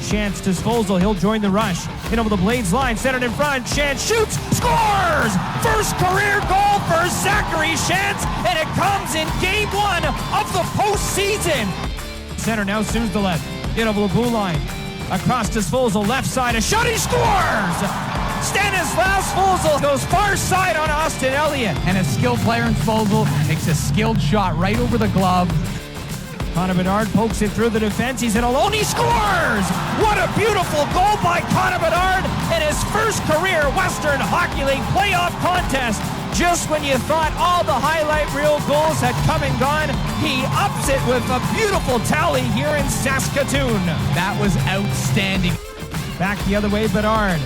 Shant's disposal. He'll join the rush. In over the Blades line. Centered in front. Shant shoots. Scores! First career goal for Zachary Shant. And it comes in game 1 of the postseason. Center now Suzdalev. In over the blue line. Across disposal. Left side. A shot. He scores! Stanislav Svozil goes far side on Austin Elliott. And a skilled player in Svozil makes a skilled shot right over the glove. Connor Bedard pokes it through the defense. He's in alone. He scores! What a beautiful goal by Connor Bedard in his first career Western Hockey League playoff contest. Just when you thought all the highlight reel goals had come and gone, he ups it with a beautiful tally here in Saskatoon. That was outstanding. Back the other way, Bedard.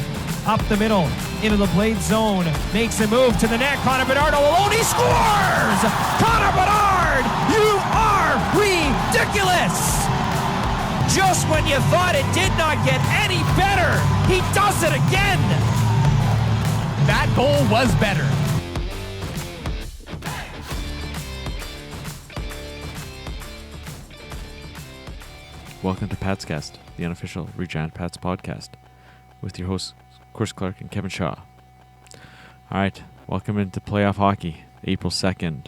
Up the middle, into the Blade zone. Makes a move to the net. Connor Bedard all alone. He scores! Connor Bedard, you are ridiculous! Just when you thought it did not get any better, he does it again! That goal was better. Welcome to Patscast, the unofficial Regent Pats podcast, with your hosts Chris Clark and Kevin Shaw. All right, welcome into playoff hockey, April 2nd,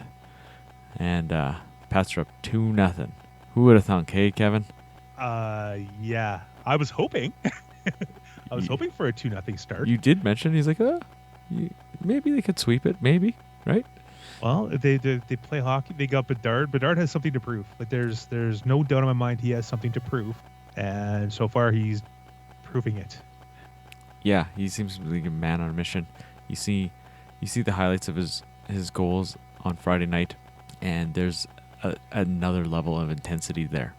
and Pats are up 2-0. Who would have thunk, hey Kevin? Yeah, I was hoping. I was hoping for a 2-0 start. You did mention, he's like, maybe they could sweep it, maybe, right? Well, they play hockey. They got Bedard. Bedard has something to prove. Like there's no doubt in my mind he has something to prove, and so far he's proving it. Yeah, he seems like a man on a mission. You see the highlights of his goals on Friday night, and there's another level of intensity there.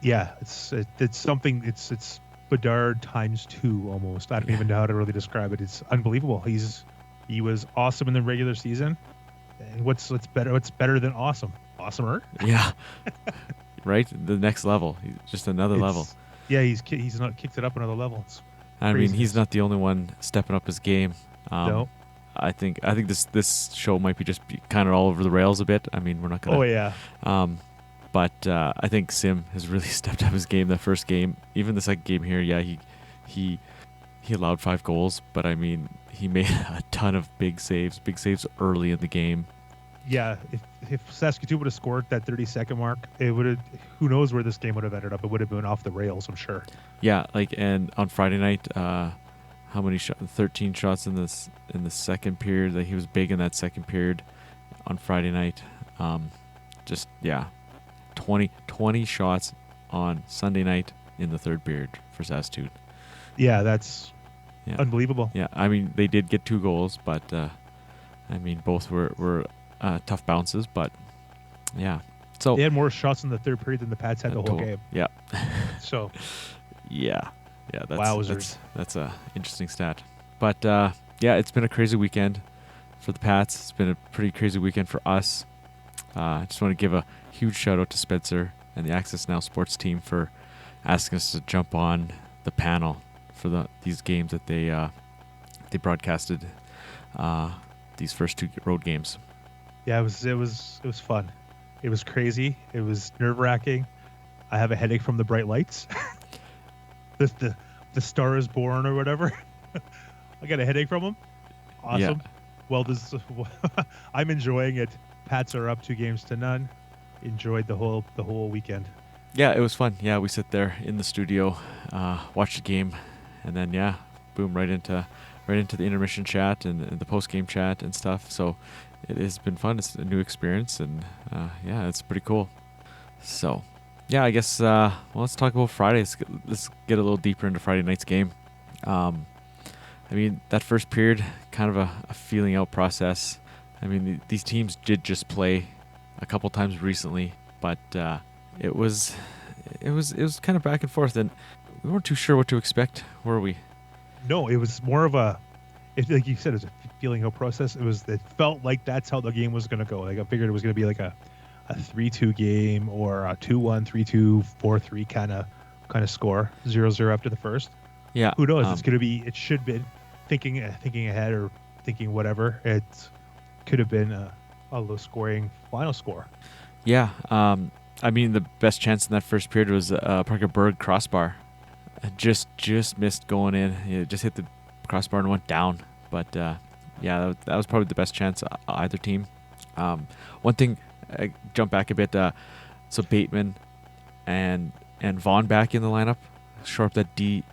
Yeah, it's something. It's Bedard times 2 almost. I don't even know how to really describe it. It's unbelievable. He was awesome in the regular season. And what's better? What's better than awesome? Awesomer. Yeah, right. The next level. Just another level. Yeah, he's not kicked it up another level. It's I craziness. mean, he's not the only one stepping up his game. No. I think this show might be kind of all over the rails a bit. I mean, we're not gonna. Oh yeah. But I think Sim has really stepped up his game. The first game, even the second game here, yeah, he allowed 5 goals, but I mean, he made a ton of big saves early in the game. Yeah, if Saskatoon would have scored that 30-second mark, it would have. Who knows where this game would have ended up? It would have been off the rails, I'm sure. Yeah, and on Friday night, how many shots? 13 shots in the second period. That he was big in that second period on Friday night. 20 shots on Sunday night in the third period for Saskatoon. Yeah, that's unbelievable. Yeah, I mean, they did get 2 goals, but I mean, both were tough bounces, but yeah. So they had more shots in the third period than the Pats had the whole game. Yeah. So. Yeah. Wowzers. That's a interesting stat. But yeah, it's been a crazy weekend for the Pats. It's been a pretty crazy weekend for us. I just want to give a huge shout out to Spencer and the Access Now Sports team for asking us to jump on the panel for these games that they broadcasted these first 2 road games. Yeah, it was fun. It was crazy. It was nerve-wracking. I have a headache from the bright lights. the Star is Born or whatever. I got a headache from them. Awesome. Yeah. Well, I'm enjoying it. Pats are up 2-0. Enjoyed the whole weekend. Yeah, it was fun. Yeah, we sit there in the studio, watch the game, and then boom, right into the intermission chat and the post game chat and stuff. So it has been fun. It's a new experience, and it's pretty cool. So yeah, I guess let's talk about Friday. Let's get a little deeper into Friday night's game. I mean, that first period, kind of a feeling out process. I mean, these teams did just play a couple times recently, but it was kind of back and forth, and we weren't too sure what to expect, were we? No, it was more of like you said, it was a feeling out process. It felt like that's how the game was going to go. Like I figured it was going to be like a 3-2 game or a 2-1, 3-2, 4-3 kind of score, 0-0 after the first. Yeah. Who knows? It's going to be. It should be thinking ahead or thinking whatever. It could have been a low-scoring final score. Yeah. I mean, the best chance in that first period was Parker Berg crossbar. just missed going in. It just hit the crossbar and went down. But yeah, that was probably the best chance either team. One thing, I jump back a bit. So Bateman and Vaughn back in the lineup, shore up that D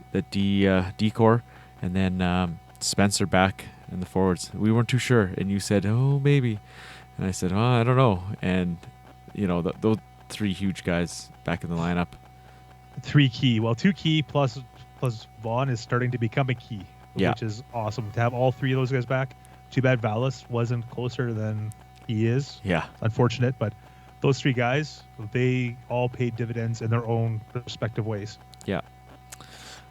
core, and then Spencer back in the forwards. We weren't too sure, and you said, "Oh, maybe," and I said, "Oh, I don't know." And those three huge guys back in the lineup. 3 key. Well, 2 key plus Vaughn is starting to become a key, Yeah. which is awesome to have all 3 of those guys back. Too bad Vallis wasn't closer than he is. Yeah, Unfortunate, but those 3 guys, they all paid dividends in their own respective ways. yeah,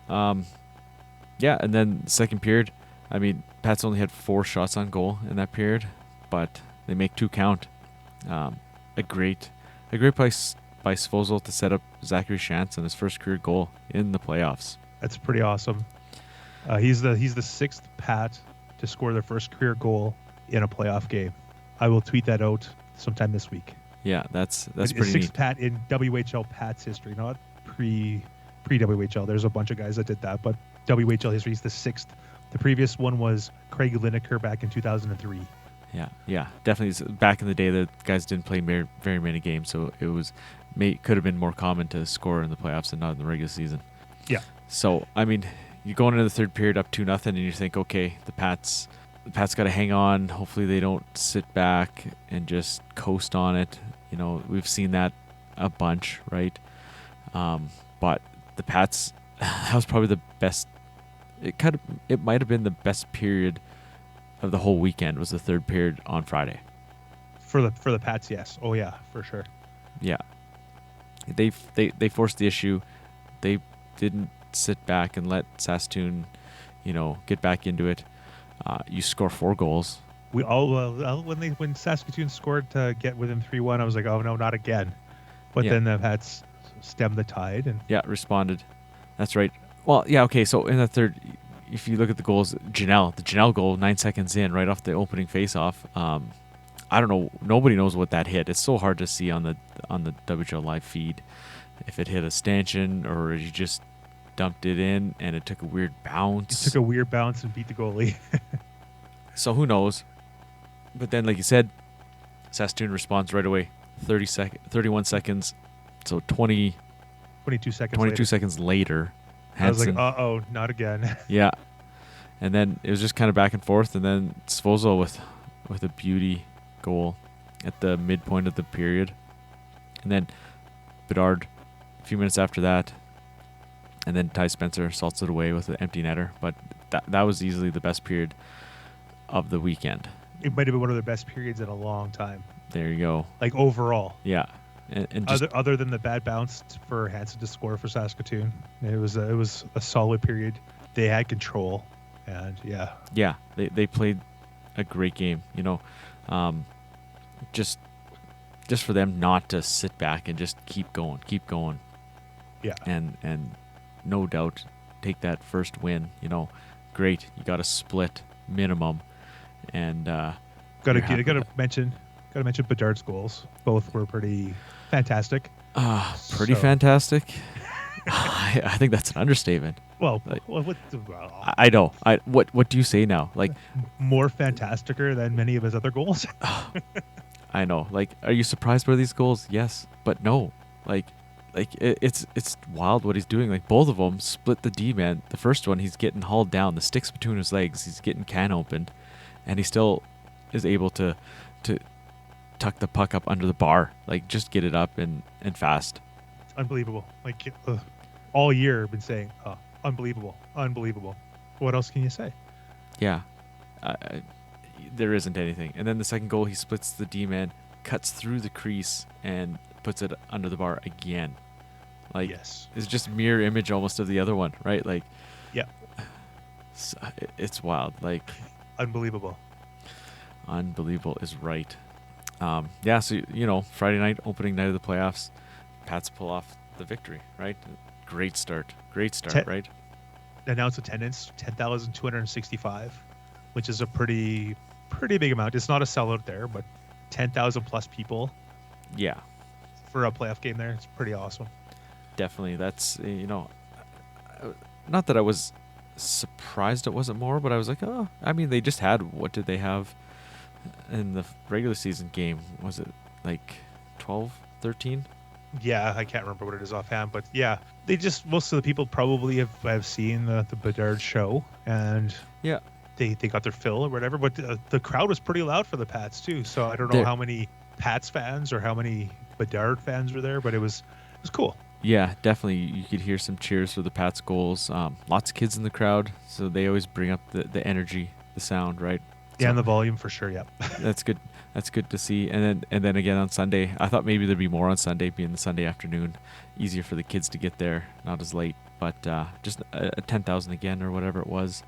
yeah. And then second period, I mean, Pats only had 4 shots on goal in that period, but they make 2 count. A great place by Svozil to set up Zachary Shantz on his first career goal in the playoffs. That's pretty awesome. He's the 6th Pat to score their first career goal in a playoff game. I will tweet that out sometime this week. Yeah, that's It's pretty 6th neat. Pat in WHL Pat's history, not pre WHL. There's a bunch of guys that did that, but WHL history is the 6th. The previous one was Craig Lineker back in 2003. Yeah, definitely. Back in the day, the guys didn't play very many games, so it could have been more common to score in the playoffs and not in the regular season. Yeah. So I mean, you're going into the third period up 2-0, and you think, okay, the Pats got to hang on. Hopefully, they don't sit back and just coast on it. We've seen that a bunch, right? But the Pats, that was probably the best. It might have been the best period of the whole weekend. Was the third period on Friday. For the Pats, yes. Oh yeah, for sure. Yeah, they forced the issue. They didn't sit back and let Saskatoon, get back into it. You score 4 goals. We all when Saskatoon scored to get within 3-1, I was like, oh no, not again. But Yeah. then the Pats stemmed the tide, and Yeah, responded. That's right. Well, yeah, okay. So in the third, if you look at the goals, the Janelle goal, 9 seconds in, right off the opening faceoff. I don't know. Nobody knows what that hit. It's so hard to see on the WHL live feed if it hit a stanchion or you just dumped it in and it took a weird bounce. it took a weird bounce and beat the goalie. So who knows? But then, like you said, Saskatoon responds right away. 31 seconds. So 22 22 seconds. later. seconds later, I was like, Hansen. uh-oh, not again. Yeah. And then it was just kind of back and forth, and then Svozil with a beauty goal at the midpoint of the period. And then Bedard a few minutes after that. And then Ty Spencer salts it away with an empty netter. But that was easily the best period of the weekend. It might have been one of their best periods in a long time. There you go. Like overall. Yeah. And just, Other than the bad bounce for Hansen to score for Saskatoon, it was a solid period. They had control, and yeah, they played a great game. Just for them not to sit back and just keep going. Yeah. And no doubt take that first win. Great. You got a split minimum, and gotta mention Bedard's goals. Both were pretty fantastic. pretty fantastic. I think that's an understatement. Well, I know. What do you say now? Like, more fantasticer than many of his other goals. I know. Like, are you surprised by these goals? Yes, but no. Like it's wild what he's doing. Like, both of them split the D man. The first one, he's getting hauled down. The stick's between his legs. He's getting can opened, and he still is able to tuck the puck up under the bar. Like, just get it up and fast. It's unbelievable. Like all year, I've been saying, unbelievable. What else can you say? Yeah, there isn't anything. And then the second goal, he splits the D man, cuts through the crease, and puts it under the bar again. Like, yes, it's just mirror image almost of the other one, right? Like, yeah, it's wild. Like, unbelievable is right. Yeah, so Friday night, opening night of the playoffs, Pats pull off the victory, right? Great start, right? Announced attendance 10,265, which is a pretty big amount. It's not a sellout there, but 10,000 plus people. Yeah, for a playoff game there, it's pretty awesome. Definitely. That's not that I was surprised it wasn't more, but I was like, oh, I mean, they just had, what did they have in the regular season game? Was it like 12, 13? Yeah, I can't remember what it is offhand, but yeah, they just, most of the people probably have seen the Bedard show, and Yeah. they got their fill or whatever. But the crowd was pretty loud for the Pats too. So I don't know There- how many Pats fans or how many Bedard fans were there, but it was cool. Yeah, definitely. You could hear some cheers for the Pats goals. Lots of kids in the crowd, so they always bring up the energy, the sound, right? Yeah, So and the volume for sure. Yep. that's good. That's good to see. And then again on Sunday, I thought maybe there'd be more on Sunday, being the Sunday afternoon, easier for the kids to get there, not as late. But just a 10,000 again or whatever it was.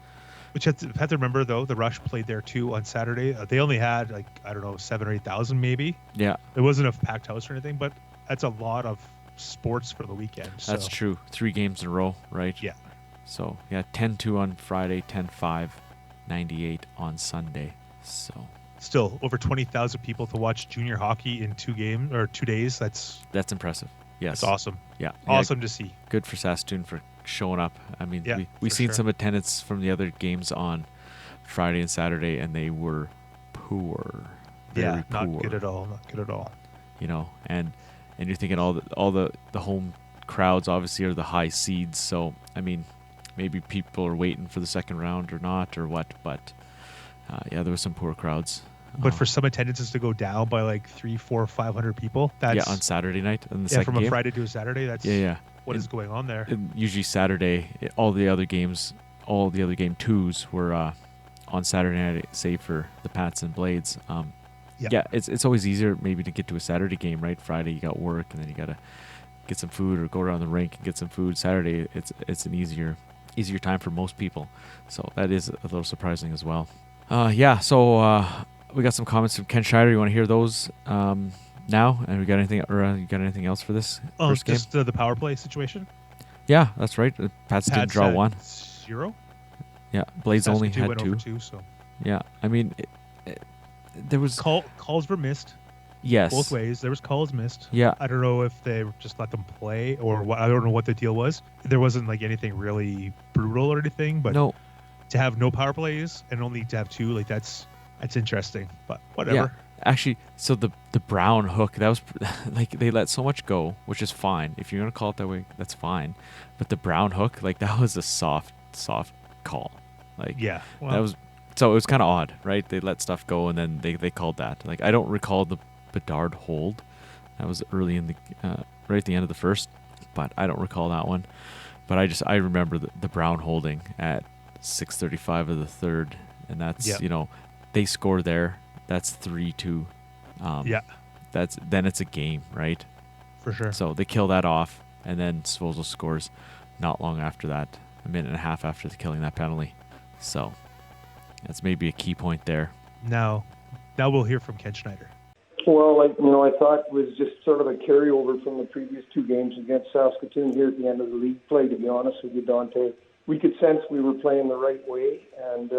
Which I have to remember though, the Rush played there too on Saturday. They only had like, I don't know, 7,000 or 8,000 maybe. Yeah, It wasn't a packed house or anything, but that's a lot of sports for the weekend. that's so, true. 3 games in a row, right? Yeah. So yeah, 10-2 on Friday, 10-5, 98 on Sunday. So Still over 20,000 people to watch junior hockey in 2 days. That's impressive. Yes. awesome. Yeah. Awesome to see. Good for Saskatoon for showing up. I mean, Yeah, we for seen sure. some attendance from the other games on Friday and Saturday, and they were poor. Very Not poor. good at all. Not good at all. You know, and you're thinking all the home crowds obviously are the high seeds. So I mean, maybe people are waiting for the second round or not or what. But yeah, there was some poor crowds. But for some attendances to go down by like 300, 400, 500 people, that's yeah, on Saturday night in the second from a game. Friday to a Saturday. That's Yeah. what is going on there. And usually Saturday, all the other game twos were on Saturday night, save for the Pats and Blades. Yeah, it's always easier maybe to get to a Saturday game, right? Friday you got work, and then you gotta get some food or go around the rink and get some food. Saturday it's an easier time for most people, so that is a little surprising as well. So we got some comments from Ken Schneider. You want to hear those now? And we got anything, or you got anything else for this first game? Just the power play situation. Yeah, that's right. The Pats did draw had 1. 0. Yeah, Blades only Saskatoon had went 2. over 2. So Yeah, I mean, there was calls were missed yes, both ways. There was calls missed. Yeah, I don't know if they just let them play or what. I don't know what the deal was. There wasn't like anything really brutal or anything, but no, to have no power plays and only to have 2, like that's interesting. But whatever. yeah. Actually, so the brown hook, that was like they let so much go, which is fine. If you're gonna call it that way, that's fine. But the brown hook, like that was a soft call. Like Yeah. Well, that was, so it was kind of odd, right? They let stuff go and then they called that. Like I don't recall the Bedard hold. That was early in the right at the end of the first, but I don't recall that one. But I remember the brown holding at 6:35 of the third, and that's they score there. That's 3-2. yeah, Then it's a game, right? for sure. So they kill that off, and then Svozil scores not long after that, a minute and a half after killing that penalty. So that's maybe a key point there. Now we'll hear from Ken Schneider. Well, I thought it was just sort of a carryover from the previous 2 games against Saskatoon here at the end of the league play, to be honest with you, Dante. We could sense we were playing the right way, and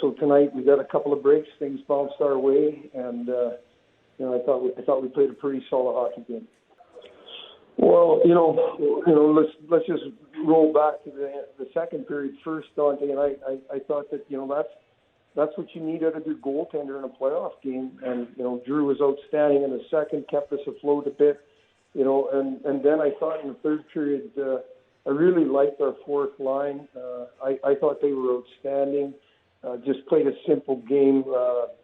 so tonight we got a couple of breaks, things bounced our way, and I thought we played a pretty solid hockey game. Well, let's just roll back to the second period first, Dante, and I thought that that's what you need out of your goaltender in a playoff game, and Drew was outstanding in the second, kept us afloat a bit, and then I thought in the third period I really liked our fourth line. I thought they were outstanding. Just played a simple game.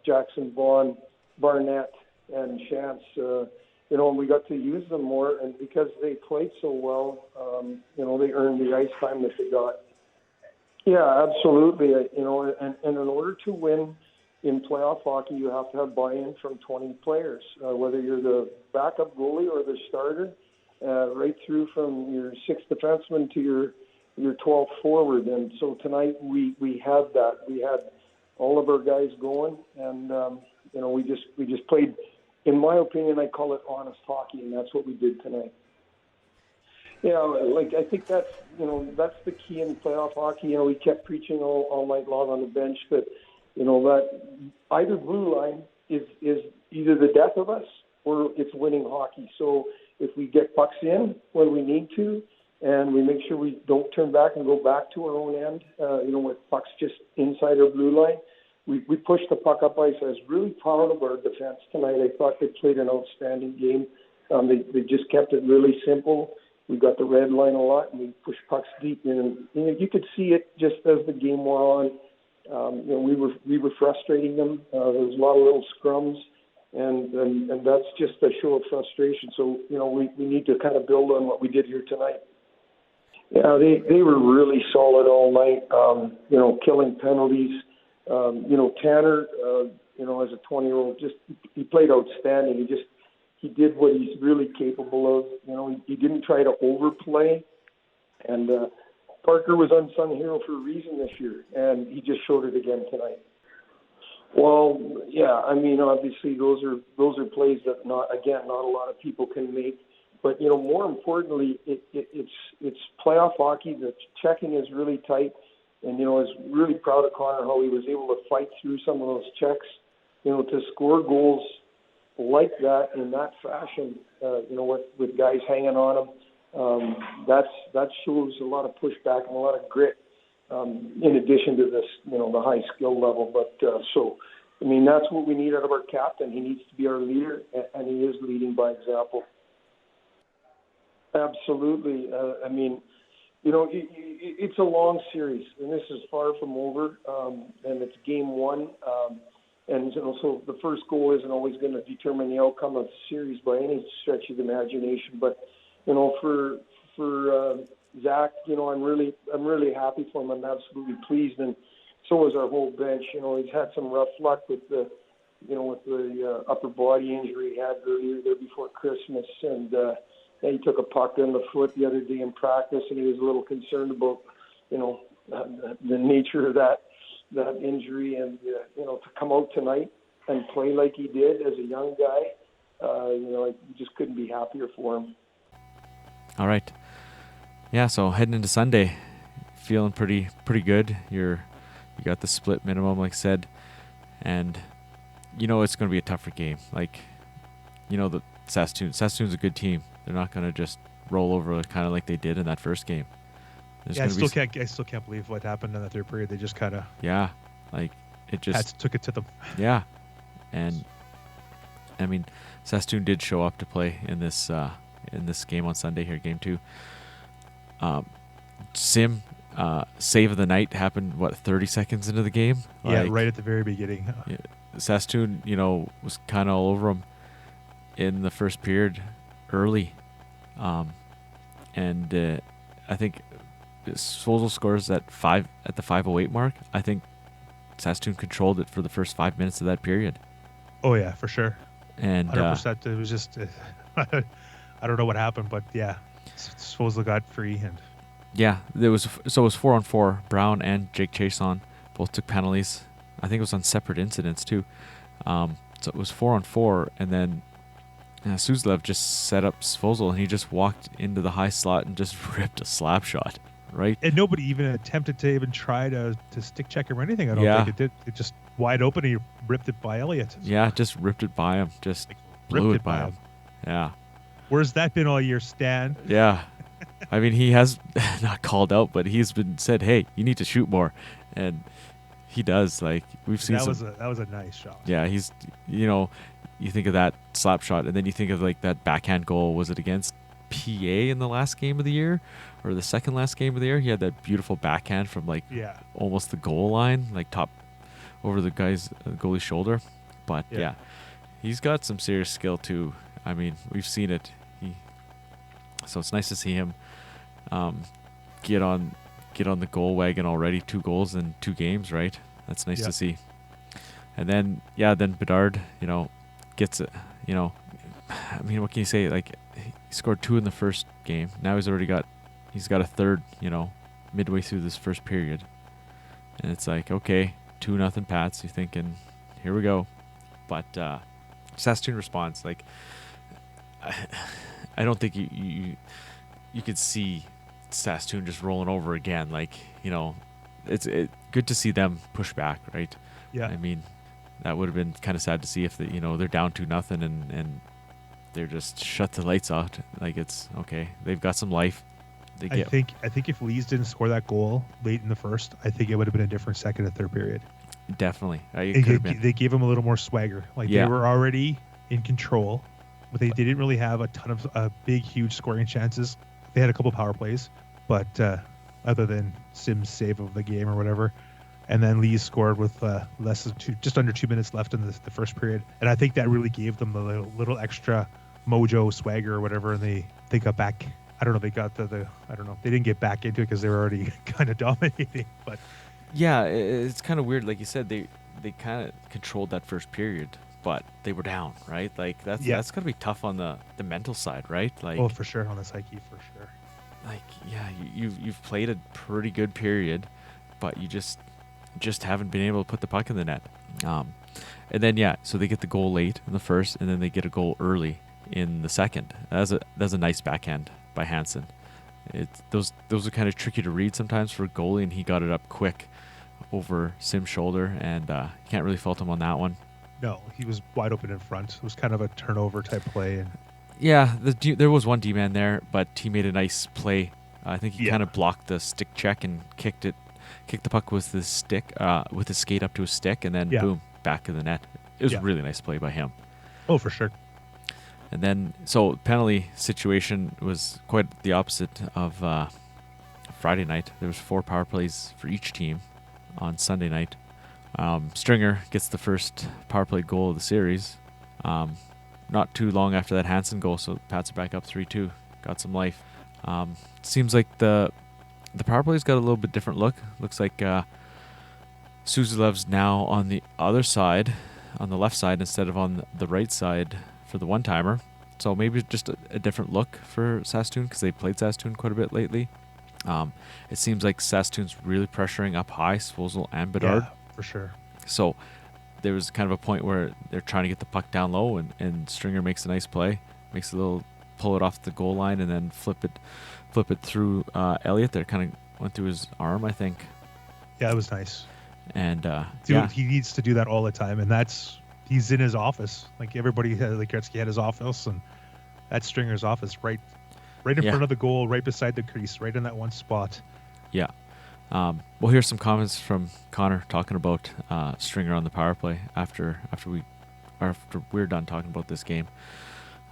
Jackson, Vaughn, Barnett, and Chance. And we got to use them more, and because they played so well, they earned the ice time that they got. Yeah, absolutely. And in order to win in playoff hockey, you have to have buy-in from 20 players, whether you're the backup goalie or the starter, right through from your 6th defenseman to your 12th forward. And so tonight we had that. We had all of our guys going, and we just played. In my opinion, I call it honest hockey, and that's what we did tonight. Yeah, I think that's the key in playoff hockey. We kept preaching all night long on the bench that that either blue line is either the death of us or it's winning hockey. So if we get pucks in when we need to, and we make sure we don't turn back and go back to our own end, with pucks just inside our blue line. We pushed the puck up ice. I was really proud of our defense tonight. I thought they played an outstanding game. They just kept it really simple. We got the red line a lot, and we pushed pucks deep. And you could see it just as the game wore on. We were frustrating them. There was a lot of little scrums, and that's just a show of frustration. So we need to kind of build on what we did here tonight. Yeah, they were really solid all night. Killing penalties. Tanner, as a 20-year-old, he played outstanding. He did what he's really capable of. He didn't try to overplay. And Parker was unsung hero for a reason this year, and he just showed it again tonight. Well, yeah, obviously those are plays that not a lot of people can make. But more importantly, it's playoff hockey. The checking is really tight. And, I was really proud of Connor, how he was able to fight through some of those checks, to score goals like that in that fashion, with guys hanging on him. That shows a lot of pushback and a lot of grit, in addition to this, the high skill level. But that's what we need out of our captain. He needs to be our leader, and he is leading by example. Absolutely. It's a long series, and this is far from over, and it's game one. So the first goal isn't always going to determine the outcome of the series by any stretch of the imagination. But for Zach, I'm really happy for him. I'm absolutely pleased, and so is our whole bench. He's had some rough luck with the upper body injury he had earlier there before Christmas, and he took a puck in the foot the other day in practice, and he was a little concerned about, the nature of that injury. And, to come out tonight and play like he did as a young guy, I just couldn't be happier for him. All right. Yeah, so heading into Sunday, feeling pretty good. You got the split minimum, like I said, and it's going to be a tougher game. Like, the Saskatoon's a good team. They're not going to just roll over kind of like they did in that first game. I still can't believe what happened in the third period. They just kind of took it to them. Yeah, and Saskatoon did show up to play in this game on Sunday here, game 2. Sim save of the night happened 30 seconds into the game. Right at the very beginning. Saskatoon, was kind of all over them in the first period early, and I think Svozil scores at the 5:08 mark. I think Saskatoon controlled it for the first 5 minutes of that period. Oh yeah, for sure. And 100%. It was just I don't know what happened, but yeah, Svozil got free, and it was 4-on-4. Brown and Jake Chason both took penalties. I think it was on separate incidents too. So it was 4-on-4, and then Suzdalev just set up Svozil, and he just walked into the high slot and just ripped a slap shot, right? And nobody even attempted to even try to stick check him or anything. I don't think it did. It just wide open, and he ripped it by Elliott. Yeah, just ripped it by him. Just blew it by him. Yeah. Where's that been all year, Stan? Yeah. He has not called out, but he's been said, hey, you need to shoot more. And he does. We've seen that was a nice shot. Yeah, he's, you think of that slap shot, and then you think of that backhand goal. Was it against PA in the last game of the year, or the second last game of the year? He had that beautiful backhand from almost the goal line, top over the guy's goalie's shoulder. But yeah, he's got some serious skill too. We've seen it. So it's nice to see him get on the goal wagon already. 2 goals in 2 games, right? That's nice to see. And then Bedard, gets it. What can you say? He scored 2 in the first game. Now he's got a third, midway through this first period. And it's okay, 2-0 Pats. You're thinking, here we go. But Saskatoon responds. I don't think you could see Saskatoon just rolling over again. It's good to see them push back, right? Yeah. That would have been kind of sad to see if they're down 2-0 and they're just shut the lights out. It's okay. They've got some life. They I get think if Lees didn't score that goal late in the first, I think it would have been a different second and third period. definitely. It could have been. They gave him a little more swagger. Like Yeah. they were already in control, but they didn't really have a ton of big, huge scoring chances. They had a couple power plays, but other than Sim's save of the game or whatever, and then Lees scored with just under 2 minutes left in the first period, and I think that really gave them a little extra mojo, swagger, or whatever, and they got back. I don't know. They got I don't know. They didn't get back into it because they were already kind of dominating. But Yeah, it's kind of weird. Like you said, they kind of controlled that first period, but they were down, right? Like that's got to be tough on the mental side, right? Like oh, for sure, on the psyche, for sure. like yeah, you've played a pretty good period, but you just haven't been able to put the puck in the net. And then so they get the goal late in the first, and then they get a goal early in the second. That's a nice backhand by Hansen. Those are kind of tricky to read sometimes for a goalie, and he got it up quick over Sim's shoulder, and you can't really fault him on that one. No, he was wide open in front. It was kind of a turnover type play, and Yeah, there was one D-man there, but he made a nice play. I think he kind of blocked the stick check and kicked the puck with his stick, with his skate up to his stick, and then boom, back of the net. It was a really nice play by him. Oh, for sure. And then, so penalty situation was quite the opposite of Friday night. There was 4 power plays for each team on Sunday night. Stringer gets the first power play goal of the series. Not too long after that Hansen goal, so Pats are back up 3-2. Got some life. Seems like the power play's got a little bit different look. Looks like Suzylev's now on the other side, on the left side, instead of on the right side for the one-timer. So maybe just a different look for Saskatoon, because they played Saskatoon quite a bit lately. It seems like Saskatoon's really pressuring up high, Svozil and Bedard. Yeah, for sure. So there was kind of a point where they're trying to get the puck down low, and Stringer makes a nice play, makes a little pull it off the goal line, and then flip it through Elliott. There kind of went through his arm, I think. Yeah, it was nice. And Dude, he needs to do that all the time, and he's in his office. Like everybody, like Gretzky had his office, and that's Stringer's office, right in front of the goal, right beside the crease, right in that one spot. Yeah. We'll hear some comments from Connor talking about Stringer on the power play after we're done talking about this game.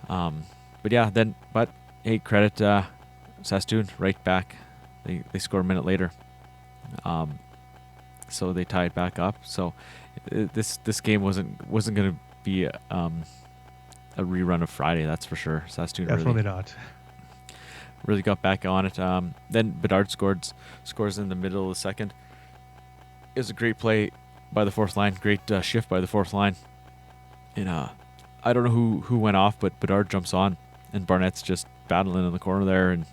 But hey, credit Saskatoon right back. They score a minute later. So they tie it back up. So this game wasn't going to be a rerun of Friday, that's for sure. Saskatoon Definitely not. Really got back on it. Then Bedard scores in the middle of the second. It was a great play by the fourth line. Great shift by the fourth line. And I don't know who went off, but Bedard jumps on, and Barnett's just battling in the corner there, and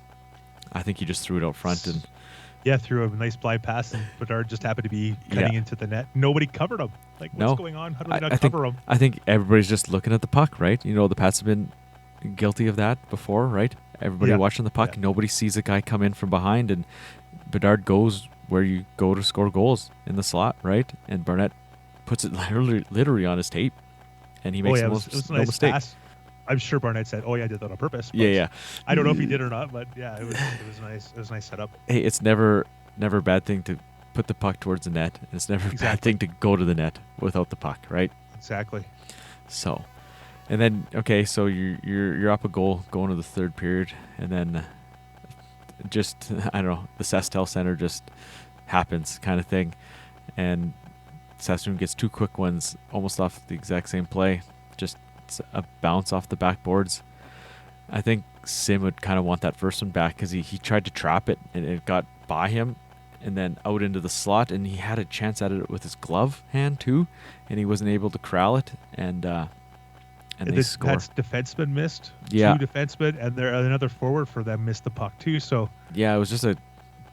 I think he just threw it out front. And threw a nice blind pass, and Bedard just happened to be cutting into the net. Nobody covered him. Like, what's going on? How do we not cover him? I think everybody's just looking at the puck, right? You know, the Pats have been guilty of that before, right? Everybody watching the puck. Nobody sees a guy come in from behind, and Bedard goes where you go to score goals, in the slot, right? And Barnett puts it literally on his tape, and he makes it was a nice mistake. Pass. I'm sure Barnett said, "Oh yeah, I did that on purpose." Yeah. I don't know if he did or not, but yeah, it was nice. It was a nice setup. Hey, it's never a bad thing to put the puck towards the net. It's never a bad thing to go to the net without the puck, right? Exactly. So, and then so you're up a goal going to the third period, and then just I don't know, the Sastel Center just happens kind of thing, and Saskatoon gets 2 quick ones almost off the exact same play, just a bounce off the backboards. I think Sim would kind of want that first one back because he tried to trap it, and it got by him and then out into the slot, and he had a chance at it with his glove hand too, and he wasn't able to corral it, and they score. That's defenseman missed. Yeah. 2 defensemen, and there another forward for them missed the puck too. So yeah, it was just a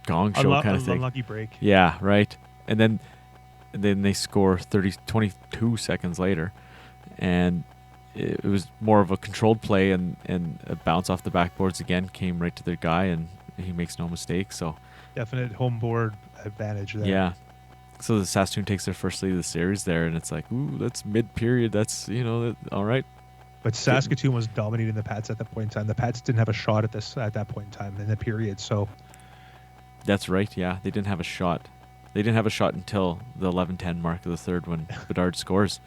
gong show kind of thing. Unlucky break. Yeah, right. And then they score 22 seconds later, and it was more of a controlled play, and a bounce off the backboards again came right to their guy, and he makes no mistake. So definite home board advantage there. Yeah. So the Saskatoon takes their first lead of the series there, and it's like, ooh, that's mid-period. That's, all right. But Saskatoon was dominating the Pats at that point in time. The Pats didn't have a shot at that point in time in the period. So That's right. Yeah, they didn't have a shot. They didn't have a shot until the 11-10 mark of the third when Bedard scores.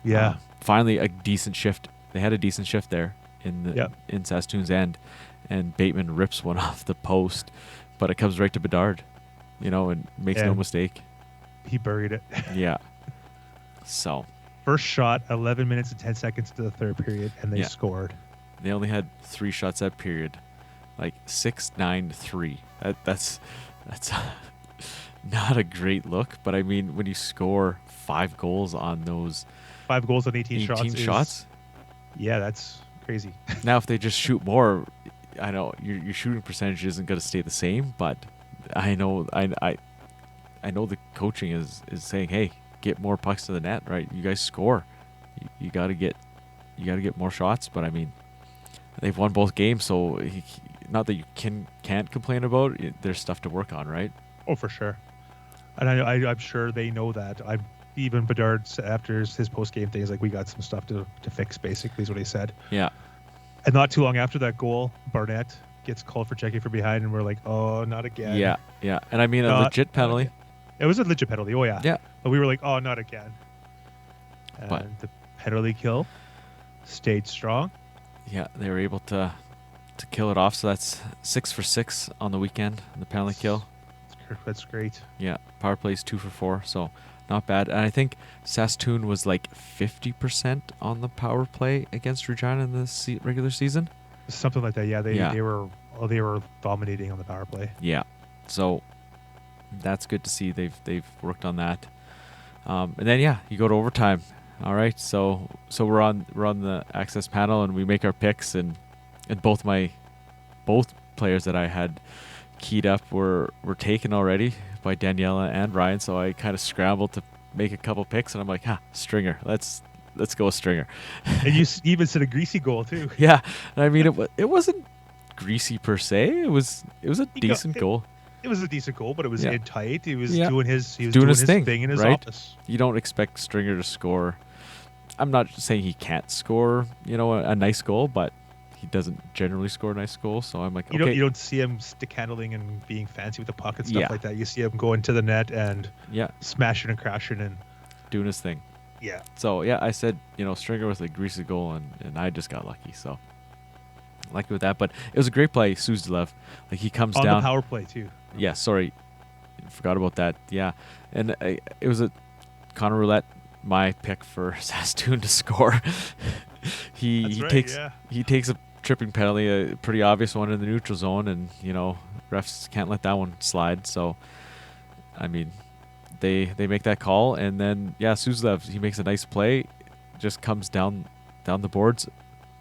yeah, Finally, a decent shift. They had a decent shift there in Saskatoon's end, and Bateman rips one off the post, but it comes right to Bedard, and makes no And- mistake. he buried it. Yeah. So First shot, 11 minutes and 10 seconds to the third period, and they Yeah. scored. they only had 3 shots that period, like 6-9-3. That's not a great look, but I mean, when you score 5 goals on those 5 goals on 18 shots. shots, Yeah, that's crazy. now if they just shoot more, I know your shooting percentage isn't going to stay the same, but I know I know the coaching is saying, hey, get more pucks to the net, right? You guys score, you got to get more shots. But I mean, they've won both games, so not that you can't complain about it. There's stuff to work on, right? Oh, for sure. And I'm sure they know that. Even Bedard, after his post-game thing, is like, we got some stuff to fix, basically, is what he said. Yeah. And not too long after that goal, Barnett gets called for checking from behind, and we're like, oh, not again. Yeah. And I mean, a Not- legit penalty. It was a legit penalty. Oh, yeah. Yeah. But we were like, oh, not again. And But- the penalty kill stayed strong. Yeah, they were able to kill it off. So that's 6 for 6 on the weekend, the penalty kill. That's great. Yeah, power plays 2 for 4, so not bad. And I think Saskatoon was like 50% on the power play against Regina in the regular season. Something like that. Yeah, they Yeah. they were dominating on the power play. Yeah, so that's good to see. They've worked on that. And then you go to overtime. All right, so we're on the access panel and we make our picks, and both players that I had keyed up were taken already by Daniela and Ryan. So I kind of scrambled to make a couple picks, and I'm like, Stringer. Let's go with Stringer. And you even said a greasy goal too. Yeah, and I mean it wasn't greasy per se. It was a decent goal. It was a decent goal, but it was Yeah. in tight. He was Yeah. doing his Doing his thing, in his right? office. You don't expect Stringer to score. I'm not saying he can't score, a nice goal, but he doesn't generally score nice goals. So I'm like, You okay, don't see him stick handling and being fancy with the puck and stuff Yeah. like that. You see him going to the net and yeah, smashing and crashing and doing his thing. yeah. So I said, Stringer with a greasy goal, and I just got lucky. So lucky with that, but it was a great play, Suzdalev. Like he comes On down. the power play too. Yeah, sorry, forgot about that. Yeah, and it was a Connor Roulette, my pick for Saskatoon to score. That's right, takes yeah. he takes a tripping penalty, a pretty obvious one in the neutral zone, and refs can't let that one slide. So, I mean, they make that call, and then Suzdalev, he makes a nice play, just comes down the boards,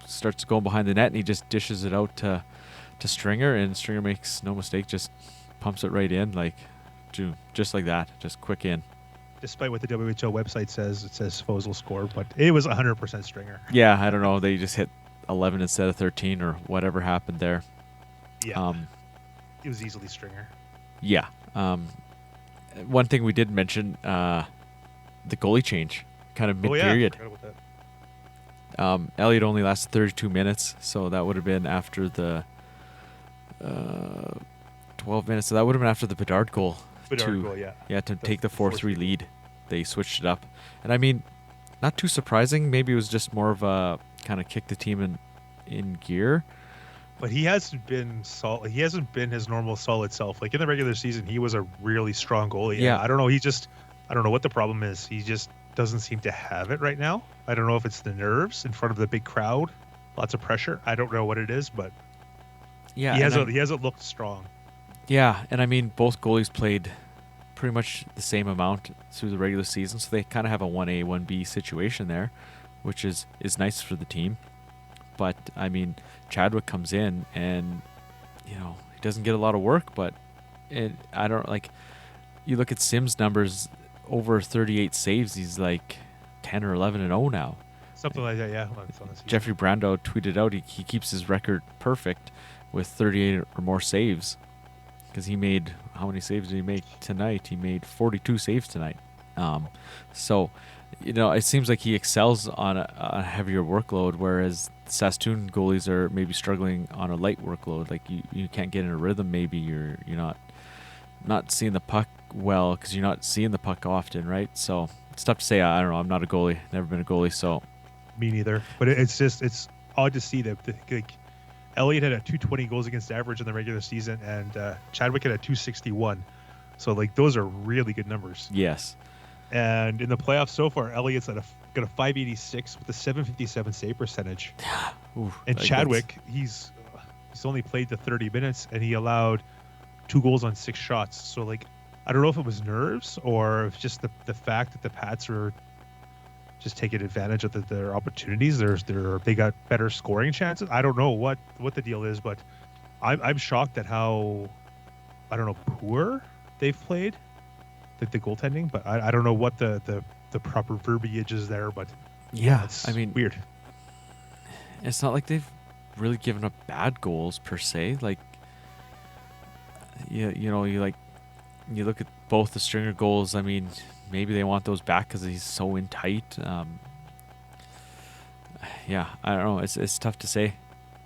starts going behind the net, and he just dishes it out to Stringer, and Stringer makes no mistake, just pumps it right in, like just like that, just quick in. Despite what the WHL website says, it says Fosel scored, but it was 100% Stringer. Yeah, I don't know, they just hit 11 instead of 13 or whatever happened there. Yeah, it was easily Stringer. Yeah. One thing we did mention, the goalie change, kind of mid-period. Oh, yeah. I forgot about that. Elliott only lasted 32 minutes, so that would have been after the 12 minutes. So that would have been after the Bedard goal. Bedard goal, yeah. Yeah, to The take the 4-3 4-3 lead. They switched it up. And I mean, not too surprising. Maybe it was just more of a kind of kick the team in gear. But he hasn't been solid. He hasn't been his normal solid self. Like in the regular season, he was a really strong goalie. Yeah. I don't know. I don't know what the problem is. He just doesn't seem to have it right now. I don't know if it's the nerves in front of the big crowd, lots of pressure. I don't know what it is, but Yeah, he hasn't looked strong. Yeah, and I mean, both goalies played pretty much the same amount through the regular season, so they kind of have a 1A, 1B situation there, which is nice for the team. But, I mean, Chadwick comes in and, he doesn't get a lot of work, but I don't, like, you look at Sims' numbers, over 38 saves, he's like 10 or 11-0 now. Something like that, yeah. It's on the season. Jeffrey Brando tweeted out he keeps his record perfect with 38 or more saves. Because he made, how many saves did he make tonight? He made 42 saves tonight. So It seems like he excels on a heavier workload, whereas Saskatoon goalies are maybe struggling on a light workload. Like you can't get in a rhythm. Maybe you're not seeing the puck well because you're not seeing the puck often, right? So it's tough to say. I don't know. I'm not a goalie. Never been a goalie, so Me neither. But it's odd to see that like Elliott had a 220 goals against average in the regular season, and Chadwick had a 261. So like those are really good numbers. yes, And in the playoffs so far, Elliott's got a 586 with a 757 save percentage. Ooh, And like Chadwick, he's only played the 30 minutes, and he allowed 2 goals on 6 shots. So like, I don't know if it was nerves or if just the fact that the Pats are just taking advantage of their opportunities. They got better scoring chances. I don't know what the deal is, but I'm shocked at how, I don't know, poor they've played, the goaltending. But I don't know what the proper verbiage is there. But yeah. it's I mean, weird. it's not like they've really given up bad goals per se. Like, you look at both the Stringer goals. I mean, maybe they want those back because he's so in tight. Yeah, I don't know. It's tough to say.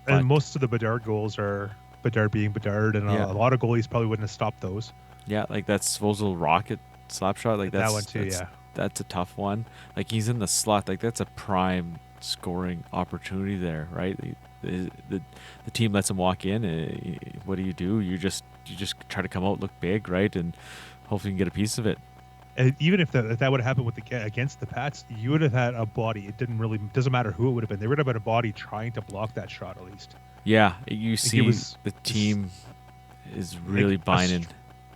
And but- most of the Bedard goals are Bedard being Bedard, and Yeah. a lot of goalies probably wouldn't have stopped those. Yeah, like that Svozil rocket slap shot. Like That one too, yeah. That's a tough one. Like he's in the slot. Like that's a prime scoring opportunity there, right? The team lets him walk in. What do? You just try to come out, look big, right, and hopefully you can get a piece of it. And even if that would have happened against the Pats, you would have had a body. It doesn't matter who it would have been. There would have been a body trying to block that shot at least. Yeah, you see was- the team is really like buying in.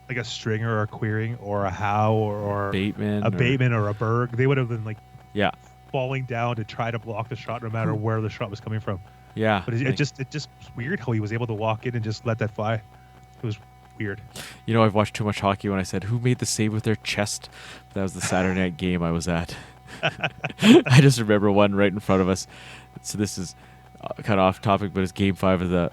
Like a Stringer or a Queering or a Howe or Bateman, a Bateman or a Berg. They would have been like Yeah, falling down to try to block the shot no matter where the shot was coming from. yeah. But it like- just was weird how he was able to walk in and just let that fly. It was weird. I've watched too much hockey when I said, who made the save with their chest? That was the Saturday night game I was at. I just remember one right in front of us. So this is kind of off topic, but it's game 5 of the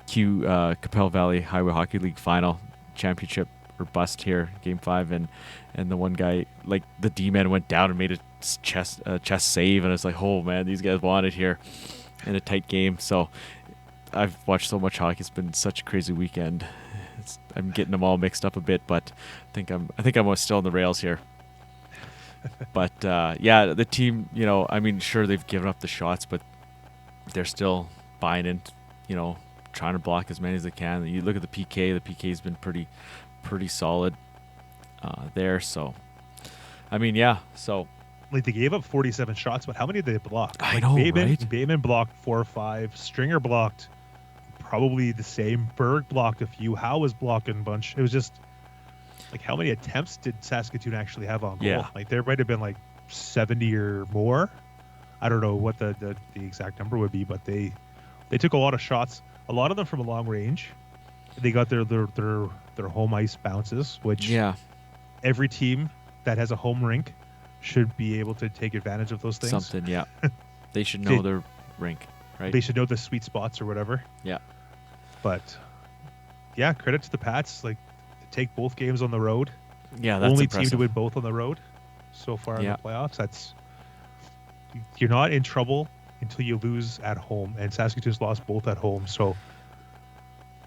Capel Valley Highway Hockey League final championship or bust here, game 5. And the one guy, like the D-man went down and made a chest save. And it's like, oh man, these guys want it here in a tight game. So I've watched so much hockey. It's been such a crazy weekend. I'm getting them all mixed up a bit, but I think I'm still on the rails here. But yeah, the team, I mean, sure they've given up the shots, but they're still buying in, trying to block as many as they can. You look at the PK. The PK's been pretty solid there. So, I mean, yeah. So Like they gave up 47 shots, but how many did they block? I Like know, Bateman, right? Bateman blocked 4 or 5. Stringer blocked probably the same. Berg blocked a few. Howe was blocking a bunch. It was just like, how many attempts did Saskatoon actually have on goal? Yeah. Like there might have been like 70 or more. I don't know what the exact number would be, but they took a lot of shots. A lot of them from a long range. They got their home ice bounces, which yeah, every team that has a home rink should be able to take advantage of those things. something. Yeah, they should know their rink, right? They should know the sweet spots or whatever. Yeah. But yeah, credit to the Pats. Like, take both games on the road. Yeah, that's Only impressive. team to win both on the road so far in Yeah. the playoffs. You're not in trouble until you lose at home, and Saskatoon's lost both at home. So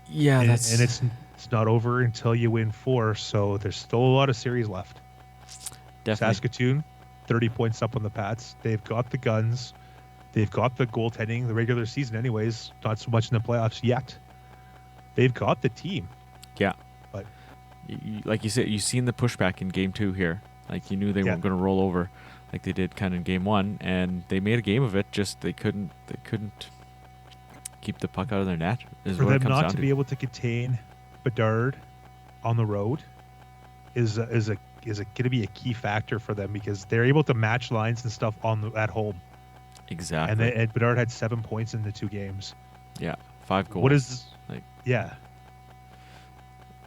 Yeah, and that's it's not over until you win 4. So there's still a lot of series left. definitely. Saskatoon, 30 points up on the Pats. They've got the guns. They've got the goaltending, the regular season anyways, not so much in the playoffs yet. They've got the team. Yeah. But Like you said, you've seen the pushback in game 2 here. Like you knew they Yeah. weren't going to roll over like they did kind of in game 1, and they made a game of it. Just they couldn't keep the puck out of their net. Is for what it them comes not down to be able to contain Bedard on the road is going to be a key factor for them, because they're able to match lines and stuff at home. Exactly. And Bedard had 7 points in the 2 games. yeah, 5 goals. What is like? Yeah.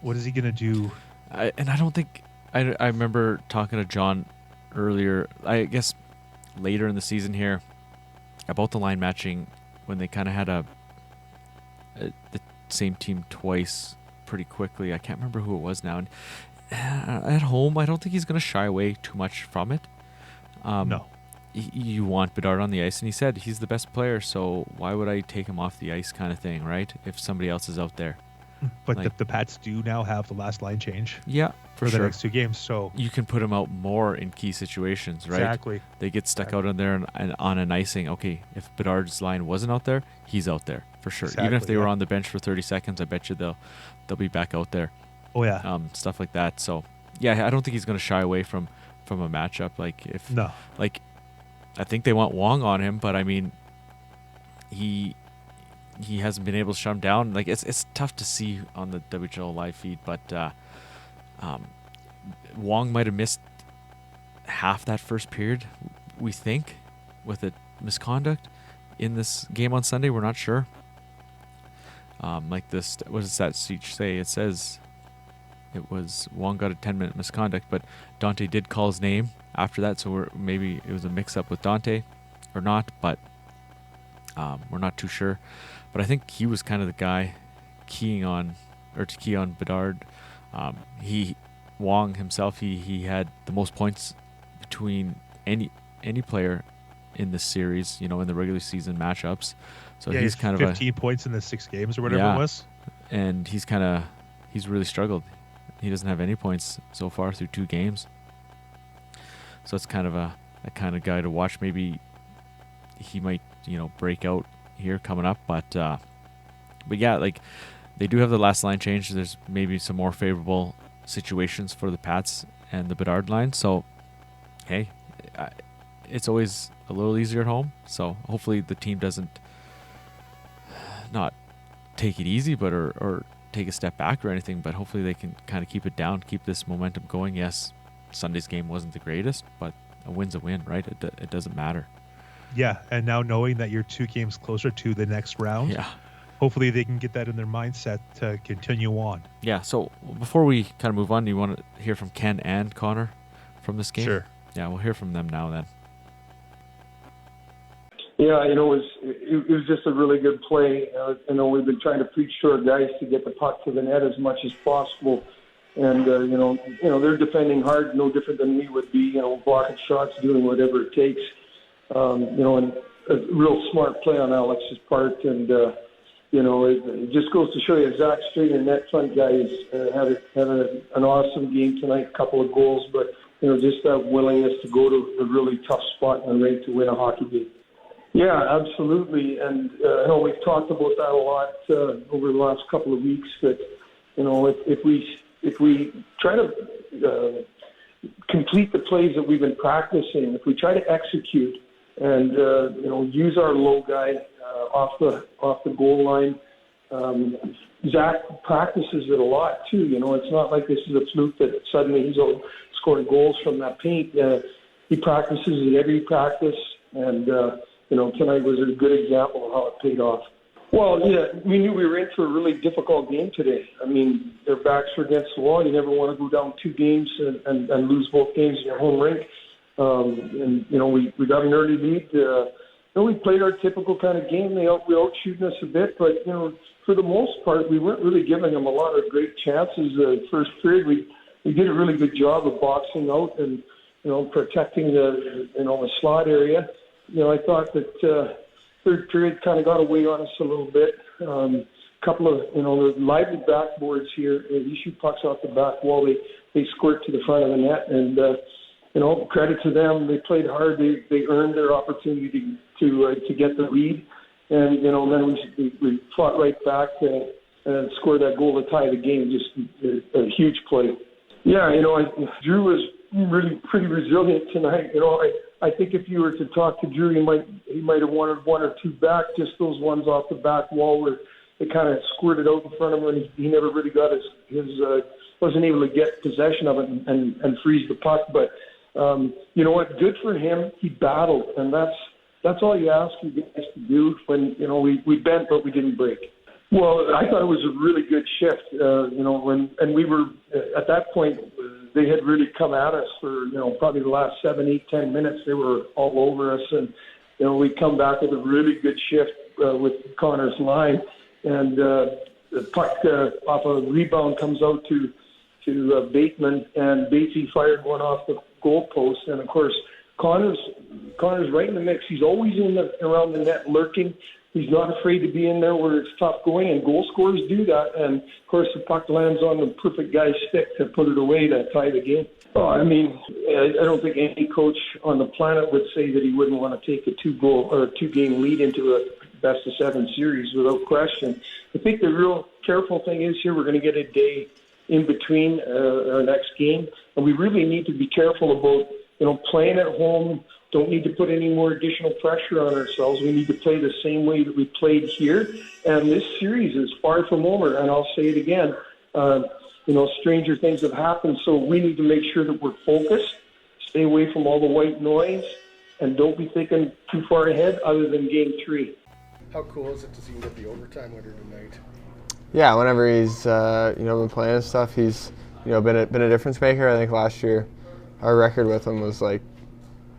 What is he going to do? I don't think I remember talking to John earlier. I guess later in the season here about the line matching when they kind of had the same team twice pretty quickly. I can't remember who it was now. And at home, I don't think he's going to shy away too much from it. No. You want Bedard on the ice, and he said he's the best player, so why would I take him off the ice kind of thing, right? If somebody else is out there. But Like- the Pats do now have the last line change Yeah, for for the sure. next 2 games, so You can put him out more in key situations, right? exactly. They get stuck out on there and on an icing. Okay, if Bedard's line wasn't out there, he's out there for sure. Even if Exactly, they were yeah. on the bench for 30 seconds, I bet you they'll be back out there. Oh yeah. Stuff like that. So yeah, I don't think he's going to shy away from a matchup. Like if No. like I think they want Wong on him, but I mean he hasn't been able to shut him down. Like it's tough to see on the WHL live feed, but Wong might have missed half that first period, we think, with a misconduct in this game on Sunday. We're not sure. Like this, what does that sheet say? It says it was Wong got a 10-minute misconduct, but Dante did call his name after that, so maybe it was a mix-up with Dante or not, but we're not too sure. But I think he was kind of the guy to key on Bedard. Wong himself, he had the most points between any player in this series, in the regular season matchups. So Yeah, he's kind of 15 points in the 6 games or whatever Yeah. it was. and he's really struggled. He doesn't have any points so far through 2 games. So it's kind of a kind of guy to watch. Maybe he might, break out here coming up. But yeah, like they do have the last line change. There's maybe some more favorable situations for the Pats and the Bedard line. So, hey, it's always a little easier at home. So hopefully the team doesn't not take it easy, but or take a step back or anything. But hopefully they can kind of keep it down, keep this momentum going. Yes, Sunday's game wasn't the greatest, but a win's a win, right? It doesn't matter. Yeah, and now knowing that you're 2 games closer to the next round, Yeah. hopefully they can get that in their mindset to continue on. Yeah, so before we kind of move on, do you want to hear from Ken and Connor from this game? Sure. Yeah, we'll hear from them now then. Yeah, it was just a really good play. We've been trying to preach to our guys to get the puck to the net as much as possible, and they're defending hard, no different than we would be. Blocking shots, doing whatever it takes. And a real smart play on Alex's part, and it just goes to show you Zach Straight and net front guys had an awesome game tonight, couple of goals, but just that willingness to go to a really tough spot in the rink to win a hockey game. Yeah, absolutely, and I know we've talked about that a lot over the last couple of weeks. That if we try to complete the plays that we've been practicing, if we try to execute and use our low guy off the goal line, Zach practices it a lot too. It's not like this is a fluke that suddenly he's scoring goals from that paint. He practices it every practice, and tonight was a good example of how it paid off. Well, yeah, we knew we were in for a really difficult game today. I mean, their backs were against the wall. You never want to go down 2 games and lose both games in your home rink. We got an early lead. We played our typical kind of game. They outshooting us a bit, but for the most part, we weren't really giving them a lot of great chances. First period, we did a really good job of boxing out and protecting the slot area. I thought that third period kind of got away on us a little bit. Couple of the lively backboards here. You shoot pucks off the back wall, they squirt to the front of the net, and credit to them. They played hard. They earned their opportunity to get the lead, and then we fought right back and scored that goal to tie the game. Just a huge play. Yeah, Drew was really pretty resilient tonight. I think if you were to talk to Drew, he might have wanted 1 or 2 back, just those ones off the back wall where they kind of squirted out in front of him, and he never really got his wasn't able to get possession of it and freeze the puck. But you know what? Good for him. He battled, and that's all you ask you guys to do. When we bent, but we didn't break. Well, I thought it was a really good shift. When we were at that point, they had really come at us for probably the last 7, 8, 10 minutes. They were all over us, and we come back with a really good shift with Connor's line, and the puck off a rebound comes out to Bateman, and Batesy fired one off the goal post, and of course Connor's right in the mix. He's always around the net lurking. He's not afraid to be in there where it's tough going, and goal scorers do that. And, of course, the puck lands on the perfect guy's stick to put it away to tie the game. Oh, I mean, I don't think any coach on the planet would say that he wouldn't want to take a two-game lead into a best-of-7 series without question. I think the real careful thing is here we're going to get a day in between our next game, and we really need to be careful about, playing at home. Don't need to put any more additional pressure on ourselves. We need to play the same way that we played here. And this series is far from over. And I'll say it again, stranger things have happened. So we need to make sure that we're focused, stay away from all the white noise, and don't be thinking too far ahead other than game 3. How cool is it to see him get the overtime winner tonight? Yeah, whenever he's been playing and stuff, he's been a difference maker. I think last year our record with him was like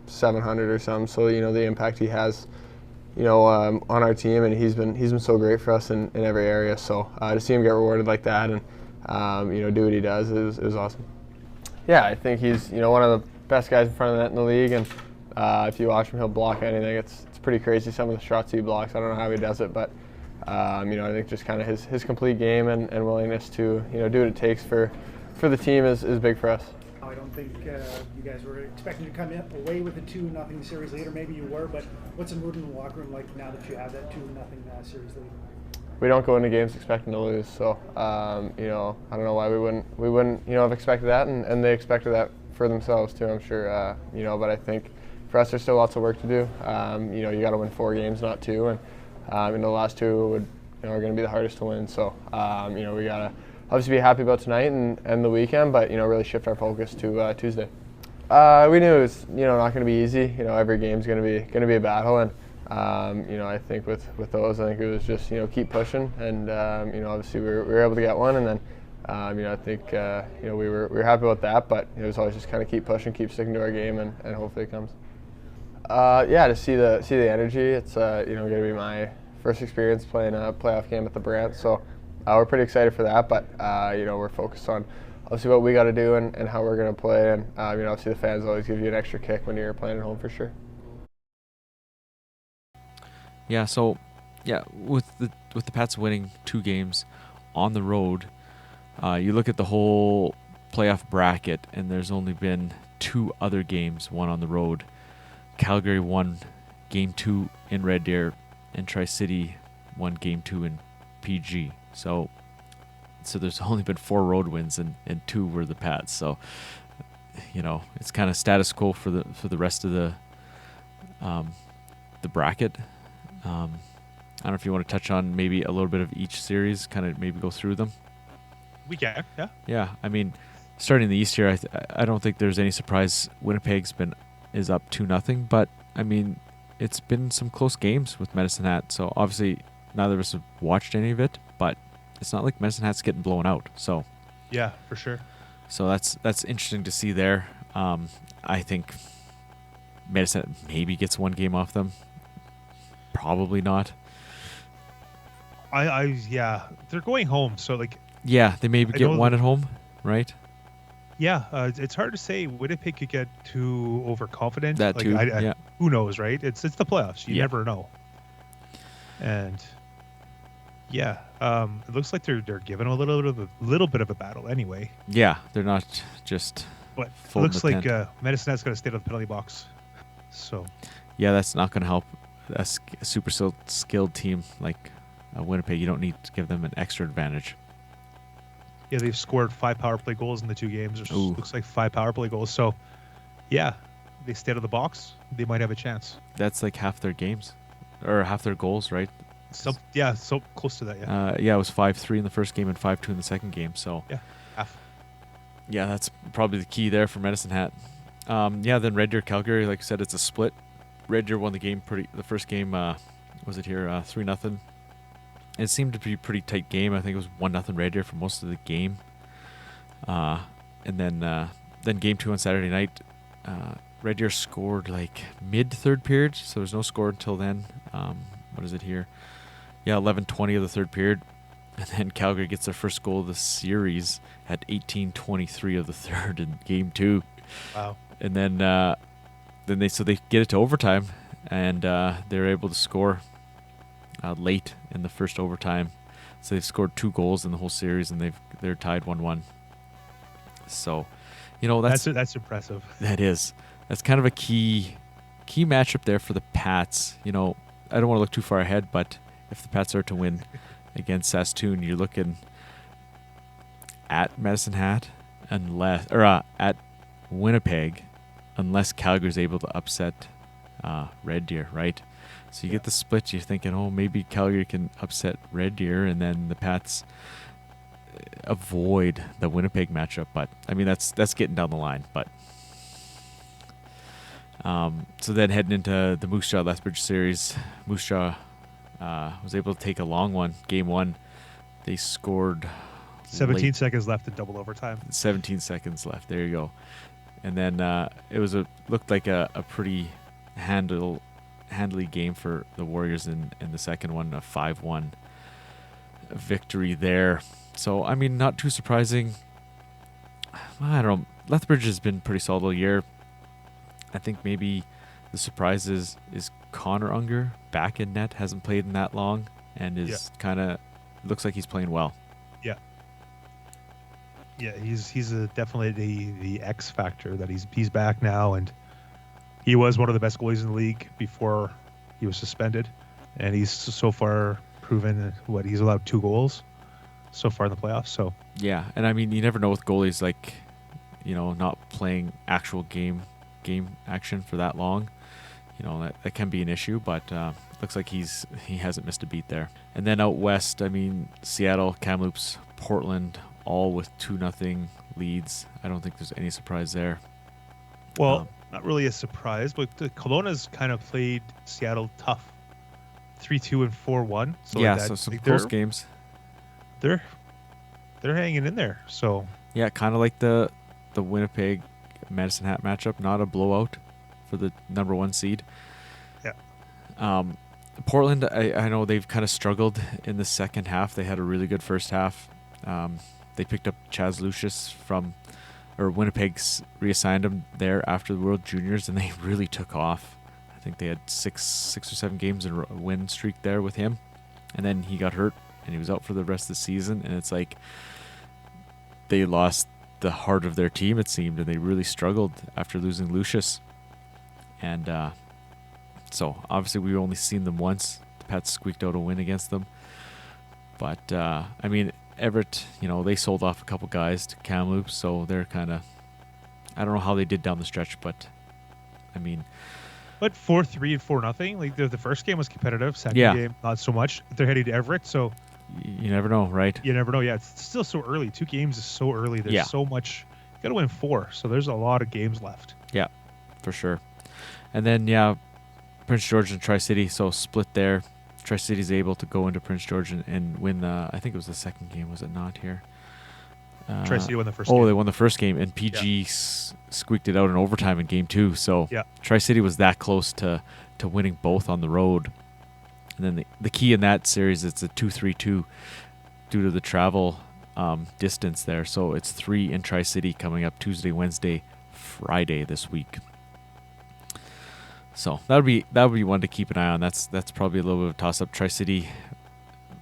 700 or something. So the impact he has, on our team, and he's been so great for us in every area. So to see him get rewarded like that and do what he does is awesome. Yeah, I think he's one of the best guys in front of the net in the league, and if you watch him, he'll block anything. It's pretty crazy some of the shots he blocks. I don't know how he does it, but I think just kind of his complete game and willingness to do what it takes for the team is big for us. I don't think you guys were expecting to come away with a 2-0 series lead, or maybe you were, but what's the mood in the locker room like now that you have that 2-0 series lead? We don't go into games expecting to lose, so I don't know why we wouldn't have expected that, and they expected that for themselves too, I'm sure. But I think for us there's still lots of work to do. You got to win 4 games, not 2, and the last 2 are going to be the hardest to win. So we got to obviously be happy about tonight and the weekend, but really shift our focus to Tuesday. We knew it was not going to be easy. Every game's going to be a battle, and I think with those, I think it was just keep pushing, and obviously we were able to get one, and then I think we were happy about that, but it was always just kind of keep pushing, keep sticking to our game, and hopefully it comes. To see the energy, it's going to be my first experience playing a playoff game at the Brant, so we're pretty excited for that, but we're focused on obviously what we got to do and how we're going to play, and obviously the fans always give you an extra kick when you're playing at home for sure. Yeah, so with the Pats winning 2 games on the road, you look at the whole playoff bracket, and there's only been 2 other games, one on the road. Calgary won Game 2 in Red Deer, and Tri-City won Game 2 in PG. So there's only been 4 road wins, and 2 were the Pats. So it's kind of status quo for the rest of the bracket. I don't know if you want to touch on maybe a little bit of each series, kind of maybe go through them. We can, yeah. Yeah, I mean, starting the East here, I don't think there's any surprise. Winnipeg's is up 2-0, but I mean, it's been some close games with Medicine Hat. So obviously, neither of us have watched any of it, but it's not like Medicine Hat's getting blown out. So yeah, for sure. So that's interesting to see there. I think Medicine Hat maybe gets 1 game off them. Probably not. Yeah, they're going home, so like. Yeah, they maybe get 1 at home, right? Yeah, it's hard to say. Winnipeg could get too overconfident. That too. Yeah. Who knows, right? It's the playoffs. You never know. And yeah, it looks like they're giving a little bit of a battle anyway. Yeah, they're not just. But it looks like Medicine Hat's going to stay on the penalty box. So. Yeah, that's not going to help a super skilled team like Winnipeg. You don't need to give them an extra advantage. Yeah, they've scored 5 power play goals in the 2 games. Looks like 5 power play goals. So, yeah, they stay out of the box. They might have a chance. That's like half their games, or half their goals, right? So close to that. Yeah. It was 5-3 in the first game and 5-2 in the second game. So yeah, half. Yeah, that's probably the key there for Medicine Hat. Then Red Deer Calgary, like I said, it's a split. Red Deer won the game the first game. Was it here 3-0? It seemed to be a pretty tight game. I think it was 1-0 Red Deer for most of the game. And then game 2 on Saturday night, Red Deer scored like mid-third period, so there's no score until then. What is it here? Yeah, 11:20 of the third period. And then Calgary gets their first goal of the series at 18:23 of the third in game 2. Wow. And then then they get it to overtime, and they're able to score late in the first overtime. So they've scored 2 goals in the whole series, and they're tied 1-1. So, that's impressive. That is. That's kind of a key matchup there for the Pats. I don't want to look too far ahead, but if the Pats are to win against Saskatoon, you're looking at Medicine Hat at Winnipeg, unless Calgary's able to upset Red Deer, right? So you get the split. You're thinking, oh, maybe Calgary can upset Red Deer, and then the Pats avoid the Winnipeg matchup. But I mean, that's getting down the line. But so then heading into the Moose Jaw Lethbridge series, Moose Jaw was able to take a long one. Game 1, they scored 17 seconds left in double overtime. 17 seconds left. There you go. And then it looked like a pretty handily game for the Warriors in the second one, a 5-1 victory there. So, I mean, not too surprising. I don't know. Lethbridge has been pretty solid all year. I think maybe the surprise is Connor Unger back in net, hasn't played in that long, and is kind of looks like he's playing well. Yeah. Yeah, he's definitely the X factor that he's back now, and he was one of the best goalies in the league before he was suspended, and he's so far proven he's allowed 2 goals so far in the playoffs. So yeah, and I mean, you never know with goalies, like, not playing actual game action for that long. That can be an issue, but looks like he hasn't missed a beat there. And then out west, I mean, Seattle, Kamloops, Portland, all with 2-0 leads. I don't think there's any surprise there. Well, not really a surprise, but the Kelowna's kind of played Seattle tough, 3-2 and 4-1. So yeah, so some close games. They're hanging in there. So yeah, kind of like the Winnipeg Medicine Hat matchup, not a blowout for the number 1 seed. Yeah. Portland, I know they've kind of struggled in the second half. They had a really good first half. They picked up Chaz Lucius Winnipeg's reassigned him there after the World Juniors, and they really took off. I think they had six or 7 games in a win streak there with him, and then he got hurt and he was out for the rest of the season. And it's like they lost the heart of their team, it seemed, and they really struggled after losing Lucius. And so obviously we've only seen them once. The Pats squeaked out a win against them, but I mean, Everett, they sold off a couple guys to Kamloops, so they're kind of, I don't know how they did down the stretch, but I mean, but 4-3 and 4-0. Like the first game was competitive. Second game, not so much. They're heading to Everett, so you never know, right? You never know. Yeah, it's still so early. 2 games is so early. There's so much. You got to win 4, so there's a lot of games left. Yeah, for sure. And then Prince George and Tri-City, so split there. Tri-City's able to go into Prince George and win. I think it was the second game, was it not here? Tri-City won the first game. Oh, they won the first game, and PG squeaked it out in overtime in game 2. So Tri-City was that close to winning both on the road. And then the key in that series, it's a 2-3-2 due to the travel distance there. So it's 3 in Tri-City coming up Tuesday, Wednesday, Friday this week. So that would be one to keep an eye on. That's probably a little bit of a toss-up. Tri-City,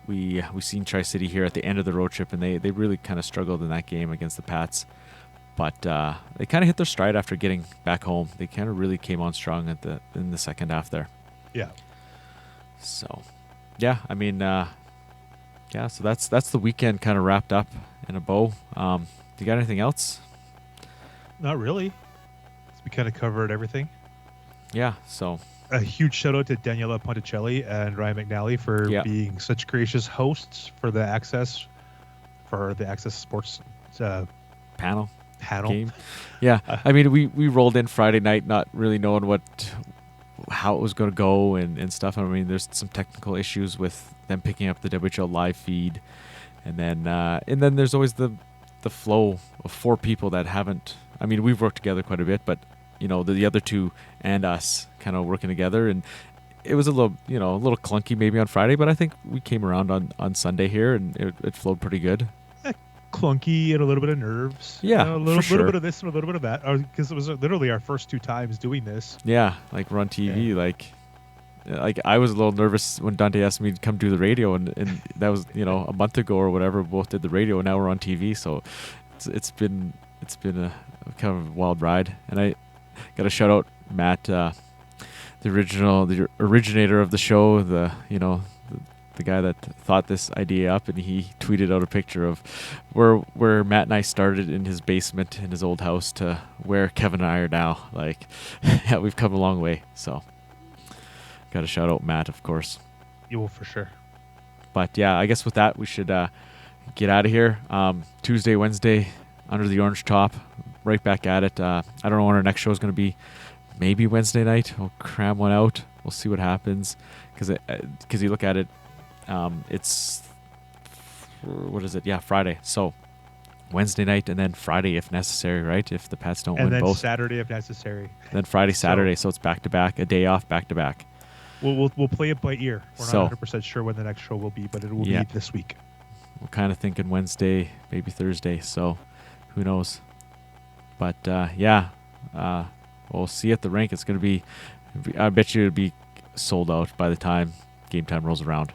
we seen Tri-City here at the end of the road trip, and they really kind of struggled in that game against the Pats. But they kind of hit their stride after getting back home. They kind of really came on strong in the second half there. Yeah. So, yeah, I mean, so that's the weekend kind of wrapped up in a bow. Do you got anything else? Not really. We kind of covered everything. Yeah, so a huge shout out to Daniela Ponticelli and Ryan McNally for being such gracious hosts for the Access Sports panel game. Yeah, I mean, we rolled in Friday night not really knowing how it was going to go and stuff. I mean, there's some technical issues with them picking up the WHL live feed, and then there's always the flow of 4 people that haven't. I mean, we've worked together quite a bit, but the other 2 and us kind of working together, and it was a little clunky maybe on Friday, but I think we came around on Sunday here, and it flowed pretty good. clunky and a little bit of nerves. Yeah, a little for sure. bit of this and a little bit of that, because it was literally our first 2 times doing this. Yeah, like we're on TV. Like I was a little nervous when Dante asked me to come do the radio, and that was a month ago or whatever. We both did the radio, and now we're on TV. So it's been a kind of wild ride. And I got to shout out Matt, the originator of the show, the guy that thought this idea up, and he tweeted out a picture of where Matt and I started in his basement in his old house to where Kevin and I are now. Like, yeah, we've come a long way. So, got to shout out Matt, of course. You will, for sure. But yeah, I guess with that we should get out of here. Tuesday, Wednesday, under the orange top, right back at it. I don't know when our next show is going to be. Maybe Wednesday night. We'll cram one out. We'll see what happens. Because you look at it, it's what is it? Yeah, Friday. So Wednesday night and then Friday if necessary, right? If the Pats don't win both. And then Saturday if necessary. Then Friday, Saturday. So it's back to back, a day off, back to back. We'll play it by ear. We're So- not 100% sure when the next show will be, but it will Yeah. be this week. We're kind of thinking Wednesday, maybe Thursday. So who knows? But we'll see at the rink. It's going to be, I bet you it'll be sold out by the time game time rolls around.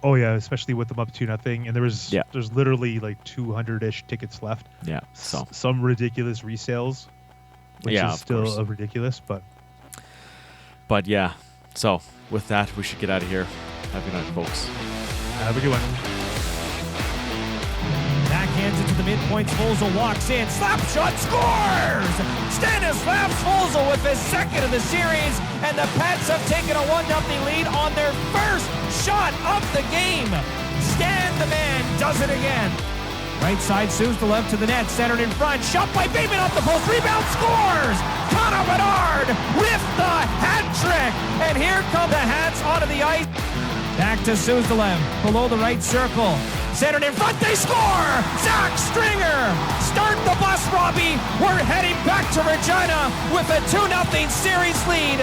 Oh yeah, especially with them up 2-0, and Yeah. there's literally like 200-ish tickets left. Yeah. So Some ridiculous resales, which Yeah, is of still course. ridiculous, But yeah, so with that, we should get out of here. Have a good night, folks. have a good one. Backhands into the midpoint. Svozil walks in. Slap shot, scores! Stanislav Svozil with his second of the series, and the Pats have taken a 1-0 lead on their first shot of the game. Stan the man does it again. Right side, Suzdalev to the net, centered in front. Shot by Bateman off the post. Rebound, scores! Connor Bedard with the hat trick. And here come the Hats onto the ice. Back to Suzdalev, below the right circle. Centered in front, they score! Zach Stringer! Start the bus, Robbie! We're heading back to Regina with a 2-0 series lead.